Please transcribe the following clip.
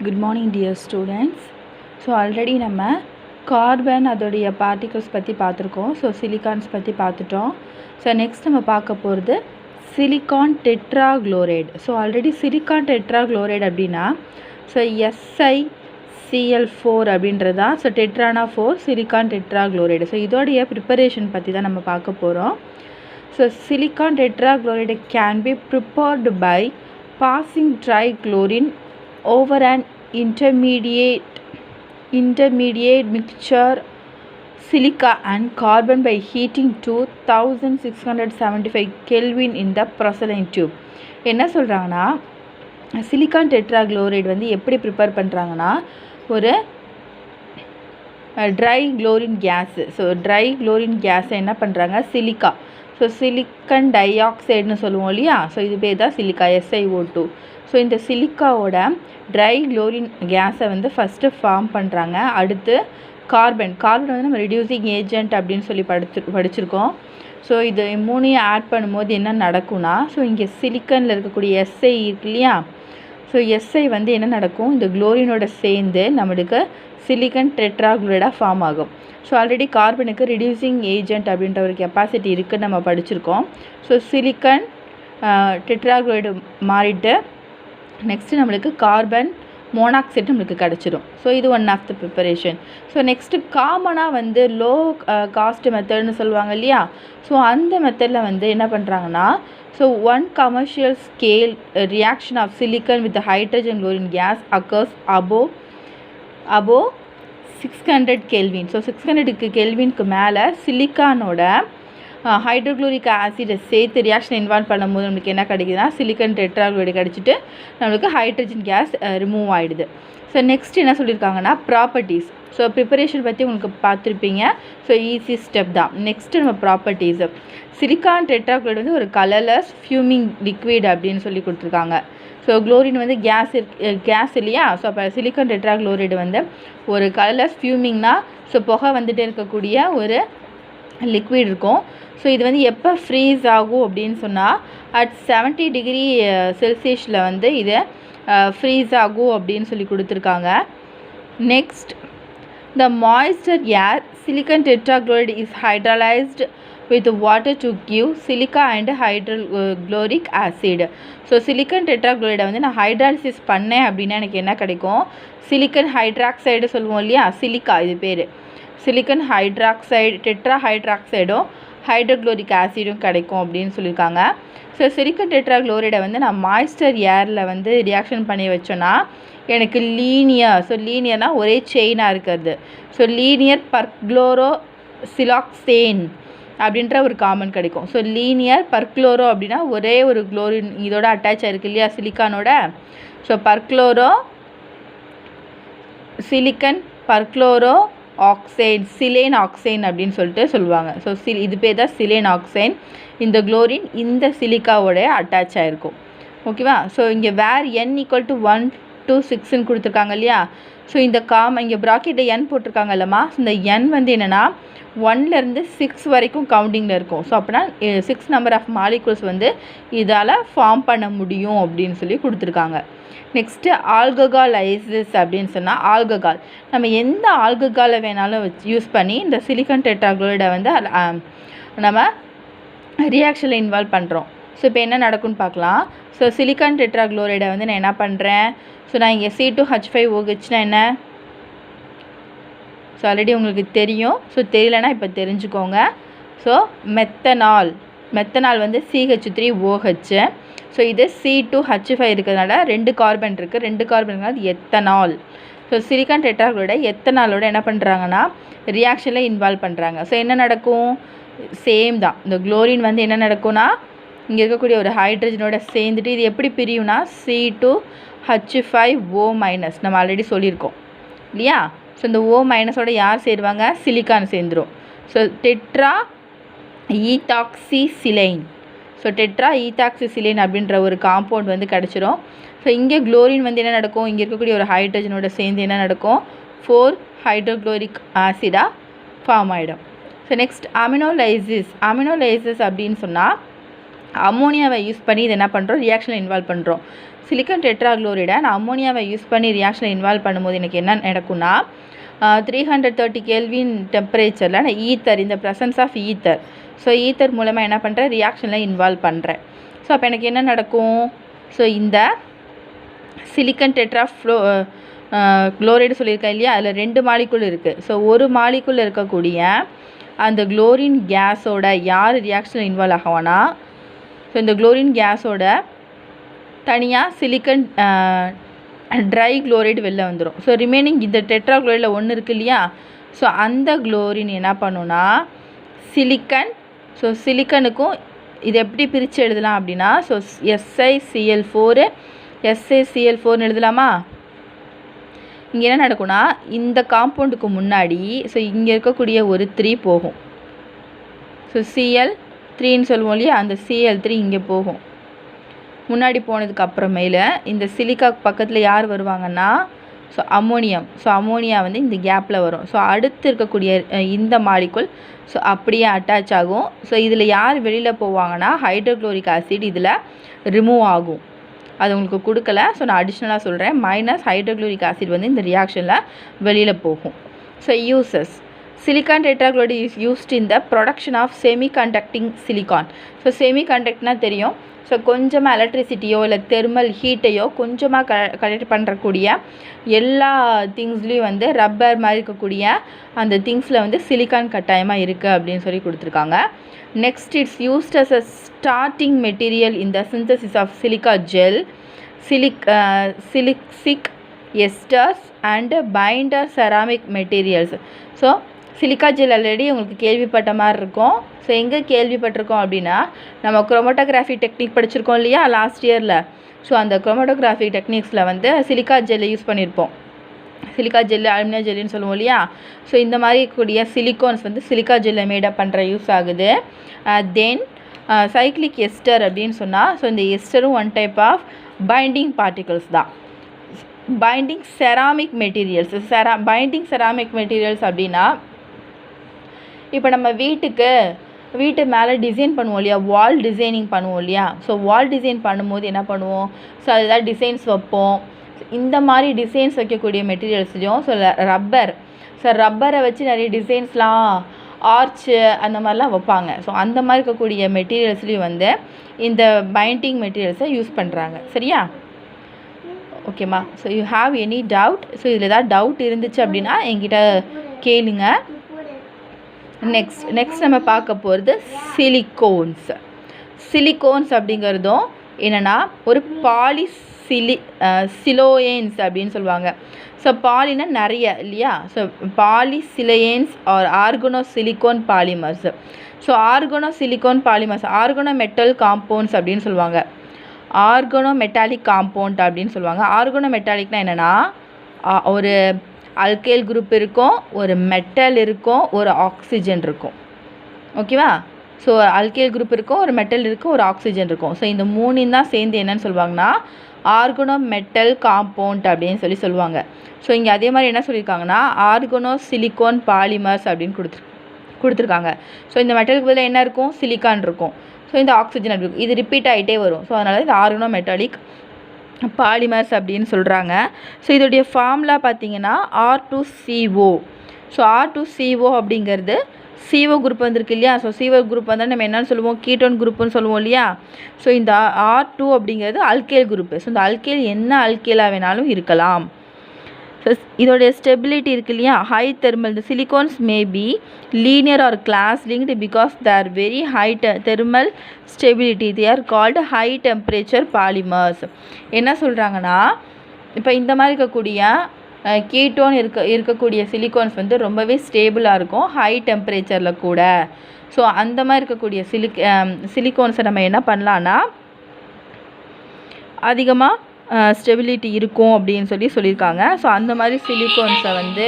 Good morning dear students. So already நம்ம carbon அதோடைய particles பற்றி பார்த்துருக்கோம். ஸோ சிலிக்கான்ஸ் பற்றி பார்த்துட்டோம். ஸோ நெக்ஸ்ட் நம்ம பார்க்க போகிறது silicon tetrachloride. So already silicon tetrachloride அப்படின்னா ஸோ SiCl4 அப்படின்றது தான். ஸோ டெட்ரானா 4 சிலிக்கான் டெட்ராக்ளோரைடு. ஸோ இதோடைய ப்ரிப்பரேஷன் பற்றி தான் நம்ம பார்க்க போகிறோம். So silicon tetrachloride can be prepared by passing trichlorine over an intermediate mixture silica and carbon by heating to 1675 Kelvin in the porcelain tube. என்ன சொல்கிறாங்கன்னா சிலிக்கான் டெட்ராக்ளோரைடு வந்து எப்படி ப்ரிப்பேர் பண்ணுறாங்கன்னா ஒரு dry chlorine gas. So dry chlorine கேஸை என்ன பண்ணுறாங்க silica. So silicon டை ஆக்சைடுன்னு சொல்லுவோம் இல்லையா. ஸோ இது பேர் தான் சிலிக்கா SiO2. ஸோ இந்த சிலிக்காவோட ட்ரை குளோரின் கேஸை வந்து ஃபஸ்ட்டு ஃபார்ம் பண்ணுறாங்க. அடுத்து கார்பன் வந்து நம்ம ரெடியூசிங் ஏஜென்ட் அப்படின்னு சொல்லி படிச்சிருக்கோம். ஸோ இது மூணையும் ஆட் பண்ணும்போது என்ன நடக்கும்னா ஸோ இங்கே சிலிக்கனில் இருக்கக்கூடிய Si இருக்கு இல்லையா. ஸோ Si வந்து என்ன நடக்கும் இந்த குளோரினோட சேர்ந்து நம்மளுக்கு சிலிக்கன் டெட்ராக்ளோரைடாக ஃபார்ம் ஆகும். ஸோ ஆல்ரெடி கார்பனுக்கு ரிடியூசிங் ஏஜென்ட் அப்படின்ற ஒரு கெப்பாசிட்டி இருக்குதுன்னு நம்ம படிச்சிருக்கோம். ஸோ சிலிக்கன் டெட்ராக்ளோரைடு மாறிட்டு நெக்ஸ்ட்டு நம்மளுக்கு கார்பன் மோனாக்சைடு நம்மளுக்கு கிடச்சிடும். ஸோ இது one of the preparation. So next காமனாக வந்து லோ காஸ்ட் மெத்தட்னு சொல்லுவாங்க இல்லையா. ஸோ அந்த மெத்தடில் வந்து என்ன பண்ணுறாங்கன்னா so one commercial scale reaction of silicon with hydrogen chlorine gas occurs above 600 Kelvin. So 600 கெல்வினுக்கு மேலே சிலிக்கானோட ஹைட்ரோக்ளோரிக் ஆசிடை சேர்த்து ரியாக்ஷன் இன்வால்வ் பண்ணும்போது நம்மளுக்கு என்ன கிடைக்குதுன்னா சிலிக்கன் டெட்ராக்ளோரைடு கிடச்சிட்டு நம்மளுக்கு ஹைட்ரஜன் கேஸ் ரிமூவ் ஆகிடுது. ஸோ நெக்ஸ்ட் என்ன சொல்லியிருக்காங்கன்னா ப்ராப்பர்ட்டிஸ். ஸோ ப்ரிப்பரேஷன் பற்றி உங்களுக்கு பார்த்துருப்பீங்க. ஸோ ஈஸி ஸ்டெப் தான். நெக்ஸ்ட்டு நம்ம ப்ராப்பர்ட்டிஸ். சிலிக்கான் டெட்ராக்ளோரைடு வந்து ஒரு கலர்லெஸ் ஃபியூமிங் லிக்விட் அப்படின்னு சொல்லி கொடுத்துருக்காங்க. ஸோ குளோரின் வந்து கேஸ் இல்லையா. ஸோ அப்போ சிலிக்கான் டெட்ராக்ளோரைடு வந்து ஒரு கலர்லெஸ் ஃபியூமிங்னா ஸோ புகை வந்துட்டு இருக்கக்கூடிய ஒரு லிக்விட் இருக்கும். ஸோ இது வந்து எப்போ ஃப்ரீஸ் ஆகும் அப்படின்னு சொன்னால் அட் 70 டிகிரி செல்சியஸில் வந்து இது ஃப்ரீஸ் ஆகும் அப்படின்னு சொல்லி கொடுத்துருக்காங்க. Next the moisture air silicon tetrachloride is hydrolysed with water to give silica and hydrochloric acid. So silicon டெட்ராக்ளோரைடை வந்து நான் ஹைட்ராலிசிஸ் பண்ணேன் அப்படின்னா எனக்கு என்ன கிடைக்கும் சிலிக்கன் ஹைட்ராக்சைடு சொல்லுவோம் இல்லையா. சிலிக்கா இது பேர் சிலிக்கன் ஹைட்ராக்சைடு டெட்ரா ஹைட்ராக்சைடும் ஹைட்ரோக்ளோரிக் ஆசிடும் கிடைக்கும் அப்படின்னு சொல்லியிருக்காங்க. ஸோ சிலிக்கன் டெட்ராக்ளோரைடை வந்து நான் மாய்ஸ்டர் ஏரில் வந்து ரியாக்ஷன் பண்ணி வச்சோன்னா எனக்கு லீனியர். ஸோ லீனியர்னால் ஒரே செயினாக இருக்கிறது. ஸோ லீனியர் பர்க்ளோரோ சிலாக்சேன் அப்படின்ற ஒரு காமன் கிடைக்கும். ஸோ லீனியர் பர்க்ளோரோ அப்படின்னா ஒரே ஒரு குளோரின் இதோட அட்டாச் ஆகிருக்கு இல்லையா சிலிக்கானோட. ஸோ பர்க்ளோரோ சிலிக்கன் பர்க்ளோரோ ஆக்சைடு சிலேன் ஆக்சைன் அப்படின்னு சொல்லிட்டு சொல்லுவாங்க. ஸோ இது பேர் தான் சிலேன் ஆக்சைன். இந்த குளோரின் இந்த சிலிக்காவோட அட்டாச் ஆகிருக்கும். ஓகேவா. ஸோ இங்கே வேர் n = 1 to 6ன்னு கொடுத்துருக்காங்க இல்லையா. ஸோ இந்த இங்கே ப்ராக்கெட்டில் n போட்டிருக்காங்க இல்லைம்மா. இந்த n வந்து என்னென்னா 1லேருந்து 6 வரைக்கும் கவுண்டிங்கில் இருக்கும். ஸோ அப்படின்னா 6 நம்பர் ஆஃப் மாலிகுல்ஸ் வந்து இதால் ஃபார்ம் பண்ண முடியும் அப்படின்னு சொல்லி கொடுத்துருக்காங்க. நெக்ஸ்ட்டு ஆல்கஹாலைசிஸ் அப்படின்னு சொன்னால் ஆல்கஹால் நம்ம எந்த ஆல்கஹாலை வேணாலும் யூஸ் பண்ணி இந்த சிலிக்கான் டெட்ராக்ளோரைடை வந்து நம்ம ரியாக்ஷனில் இன்வால்வ் பண்ணுறோம். ஸோ இப்போ என்ன நடக்கும்னு பார்க்கலாம். ஸோ சிலிக்கான் டெட்ராக்ளோரைடை வந்து நான் என்ன பண்ணுறேன். ஸோ நான் இங்கே C2H5OHனா என்ன. ஸோ ஆல்ரெடி உங்களுக்கு தெரியும். ஸோ தெரியலனா இப்போ தெரிஞ்சுக்கோங்க. ஸோ மெத்தனால் வந்து CH3OH. ஸோ இது C2H5 இருக்கிறதுனால 2 கார்பன் இருக்குது. 2 கார்பன் அது எத்தனால். ஸோ சிலிக்கான் டெட்ராக்ளோரைடை எத்தனாலோட என்ன பண்ணுறாங்கன்னா ரியாக்ஷனில் இன்வால்வ் பண்ணுறாங்க. ஸோ என்ன நடக்கும் சேம் தான். இந்த குளோரின் வந்து என்ன நடக்கும்னா இங்கே இருக்கக்கூடிய ஒரு ஹைட்ரஜனோட சேர்ந்துட்டு இது எப்படி பிரியும்னா C2H5O- நம்ம ஆல்ரெடி சொல்லியிருக்கோம் இல்லையா. ஸோ இந்த O- யார் சேருவாங்க சிலிக்கான் சேர்ந்துடும். So tetra ethoxysilane. So tetra ethoxysilane அப்படின்ற ஒரு காம்பவுண்ட் வந்து கிடச்சிரும். ஸோ இங்கே குளோரின் வந்து என்ன நடக்கும் இங்கே இருக்கக்கூடிய ஒரு ஹைட்ரஜனோட சேர்ந்து என்ன நடக்கும் 4 ஹைட்ரோக்ளோரிக் ஆசிடாக ஃபார்ம் ஆகிடும். ஸோ நெக்ஸ்ட் அமினோலைசிஸ் அப்படின்னு சொன்னால் அம்மோனியாவை யூஸ் பண்ணி இது என்ன பண்ணுறோம், ரியாக்ஷனில் இன்வால்வ் பண்ணுறோம். சிலிக்கன் டெட்ராக்ளோரைடை நான் அம்மோனியாவை யூஸ் பண்ணி ரியாக்ஷனில் இன்வால்வ் பண்ணும்போது எனக்கு என்ன நடக்கும்னா 330 கெல்வின் டெம்பரேச்சரில் நான் ஈத்தர், இந்த presence of ether, so ether மூலமாக என்ன பண்ணுறேன், ரியாக்ஷனில் இன்வால்வ் பண்ணுறேன். ஸோ அப்போ எனக்கு என்ன நடக்கும், ஸோ இந்த சிலிக்கன் குளோரைடு சொல்லியிருக்கேன் இல்லையா, அதில் 2 மாலிகுல் இருக்குது. ஸோ ஒரு மாலிகுல் இருக்கக்கூடிய அந்த குளோரின் கேஸோட யார் ரியாக்ஷனில் இன்வால்வ் ஆகுவானா, ஸோ இந்த குளோரின் கேஸோட தனியாக சிலிக்கன் ட்ரை குளோரைடு வெளில வந்துடும். ஸோ ரிமைனிங் இந்த டெட்ராக்ளோரைடில் ஒன்று இருக்குது இல்லையா, ஸோ அந்த குளோரின் என்ன பண்ணுன்னா சிலிக்கன், ஸோ சிலிக்கனுக்கும் இது எப்படி பிரித்து எழுதலாம் அப்படின்னா, ஸோ SiCl4 எழுதலாமா. இங்கே என்ன நடக்கும்னா இந்த காம்பவுண்டுக்கு முன்னாடி ஸோ இங்கே இருக்கக்கூடிய ஒரு 3 போகும். ஸோ Cl3ன்னு சொல்லுவோம் இல்லையா, அந்த Cl3 இங்கே போகும். முன்னாடி போனதுக்கு அப்புறமேல இந்த சிலிக்கா பக்கத்தில் யார் வருவாங்கன்னா, ஸோ அம்மோனியம், ஸோ அம்மோனியா வந்து இந்த கேப்பில் வரும். ஸோ அடுத்து இருக்கக்கூடிய இந்த மாலிகுல் ஸோ அப்படியே அட்டாச் ஆகும். ஸோ இதில் யார் வெளியில் போவாங்கன்னா ஹைட்ரோக்ளோரிக் ஆசிட் இதில் ரிமூவ் ஆகும். அது உங்களுக்கு கொடுக்கல, ஸோ நான் அடிஷ்னலாக சொல்கிறேன். மைனஸ் ஹைட்ரோக்ளோரிக் ஆசிட் வந்து இந்த ரியாக்ஷனில் வெளியில் போகும். So uses silicon tetrachloride is used in the production of semiconducting silicon. So செமிகண்டக்ட்னா தெரியும், ஸோ கொஞ்சமாக எலக்ட்ரிசிட்டியோ இல்லை தெர்மல் ஹீட்டையோ கொஞ்சமாக கனெக்ட் பண்ணுறக்கூடிய எல்லா திங்ஸ்லேயும் வந்து ரப்பர் மாதிரி இருக்கக்கூடிய அந்த திங்ஸில் வந்து சிலிக்கான் கட்டாயமாக இருக்குது அப்படின்னு சொல்லி கொடுத்துருக்காங்க. Next it's used as a starting material in the synthesis of silica gel, silicic esters and binder ceramic materials. So silica gel already உங்களுக்கு கேள்விப்பட்ட மாதிரி இருக்கும். ஸோ எங்கே கேள்விப்பட்டிருக்கோம் அப்படின்னா, நம்ம குரோமோட்டோகிராஃபி டெக்னிக் படிச்சிருக்கோம் இல்லையா லாஸ்ட் இயரில். ஸோ அந்த குரோமோட்டோகிராஃபி டெக்னிக்ஸில் வந்து சிலிக்கா ஜெல்லை யூஸ் பண்ணியிருப்போம். சிலிக்கா ஜெல்லு, அலுமினியம் ஜெல்லுன்னு சொல்லுவோம் இல்லையா. ஸோ இந்த மாதிரி கூடிய சிலிக்கான்ஸ் வந்து சிலிக்கா ஜெல்லை மேடப் பண்ணுற யூஸ் ஆகுது. தென் சைக்ளிக் எஸ்டர் அப்படின்னு சொன்னால், ஸோ இந்த எஸ்டரும் one type of binding particles தான். Binding ceramic materials. Binding ceramic materials அப்படின்னா, இப்போ நம்ம வீட்டு மேலே டிசைன் பண்ணுவோம் இல்லையா, வால் டிசைனிங் பண்ணுவோம் இல்லையா. ஸோ வால் டிசைன் பண்ணும்போது என்ன பண்ணுவோம், ஸோ அதுதான் டிசைன்ஸ் வைப்போம். இந்த மாதிரி டிசைன்ஸ் வைக்கக்கூடிய மெட்டீரியல்ஸ்லையும் ஸோ ரப்பர், ஸோ ரப்பரை வச்சு நிறைய டிசைன்ஸ்லாம் ஆர்ச்சு அந்த மாதிரிலாம் வைப்பாங்க. ஸோ அந்த மாதிரி இருக்கக்கூடிய மெட்டீரியல்ஸ்லேயும் வந்து இந்த பைண்டிங் மெட்டீரியல்ஸை யூஸ் பண்ணுறாங்க. சரியா, ஓகேம்மா. So you have any doubt, so இதில் ஏதாவது டவுட் இருந்துச்சு அப்படின்னா என்கிட்ட கேளுங்க. நெக்ஸ்ட் நம்ம பார்க்க போகிறது சிலிக்கோன்ஸ் அப்படிங்கிறதும் என்னென்னா ஒரு சிலோயன்ஸ் அப்படின்னு சொல்லுவாங்க. ஸோ பாலினா நிறைய இல்லையா. So polysilanes or organosilicone polymers. So organosilicone polymers organometal compounds அப்படின்னு சொல்லுவாங்க. ஆர்கனோமெட்டாலிக் காம்பவுண்ட் அப்படின்னு சொல்லுவாங்க. ஆர்கனோமெட்டாலிக்னா என்னென்னா, ஒரு அல்கைல் குரூப் இருக்கும், ஒரு மெட்டல் இருக்கும், ஒரு ஆக்சிஜன் இருக்கும். ஓகேவா. ஸோ அல்கைல் குரூப் இருக்கும், ஒரு மெட்டல் இருக்கும், ஒரு ஆக்சிஜன் இருக்கும். ஸோ இந்த மூணையும் தான் சேர்ந்து என்னன்னு சொல்லுவாங்கன்னா ஆர்கனோமெட்டல் காம்பவுண்ட் அப்படின்னு சொல்லுவாங்க. ஸோ இங்கே அதே மாதிரி என்ன சொல்லியிருக்காங்கன்னா ஆர்கனோசிலிக்கோன் பாலிமர்ஸ் அப்படின்னு கொடுத்துருக்காங்க. ஸோ இந்த மெட்டலுக்கு பதிலாக என்ன இருக்கும், சிலிக்கான் இருக்கும். ஸோ இந்த ஆக்சிஜன் அப்படி இருக்கும். இது ரிப்பீட் ஆகிட்டே வரும். ஸோ அதனால இது ஆர்கனோமெட்டாலிக் பாலிமர்ஸ் அப்படின்னு சொல்கிறாங்க. ஸோ இதோடைய ஃபார்முலா பார்த்தீங்கன்னா R2CO. ஸோ R2CO அப்படிங்கிறது CO குரூப் வந்துருக்கு இல்லையா. ஸோ CO குரூப் வந்தால் நம்ம என்னென்னு சொல்லுவோம், கீட்டோன் குரூப்புன்னு சொல்லுவோம் இல்லையா. ஸோ இந்த R2 அப்படிங்கிறது அல்கைல் குரூப்பு. ஸோ இந்த அல்கைல் என்ன அல்கைலாக வேணாலும் இருக்கலாம். ஸோ இதோடைய ஸ்டெபிலிட்டி இருக்கு இல்லையா, ஹை தெர்மல். இந்த silicones may be linear or cross linked because they are very high thermal stability. They are called high temperature polymers. என்ன சொல்கிறாங்கன்னா, இப்போ இந்த மாதிரி இருக்கக்கூடிய கீட்டோன் இருக்கக்கூடிய சிலிகான்ஸ் வந்து ரொம்பவே ஸ்டேபிளாக இருக்கும் ஹை டெம்பரேச்சரில் கூட. ஸோ அந்த மாதிரி இருக்கக்கூடிய சிலிகான்ஸை நம்ம என்ன பண்ணலான்னா அதிகமாக ஸ்டெபிலிட்டி இருக்கும் அப்படின்னு சொல்லியிருக்காங்க. ஸோ அந்த மாதிரி சிலிகான்ஸை வந்து